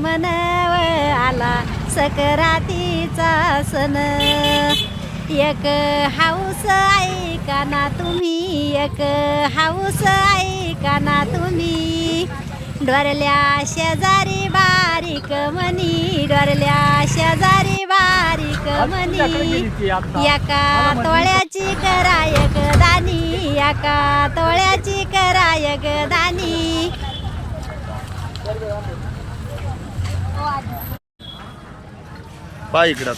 मनव आला सकरातीचा सण एक हाऊस ऐका ना तुम्ही एक हाऊस ऐका ना तुम्ही डोरल्या शेजारी बारीक मनी डोरल्या शेजारी बारीक मनी एका तोळ्याची करायक दानी एका तोळ्याची करायक दानी पहा इकडं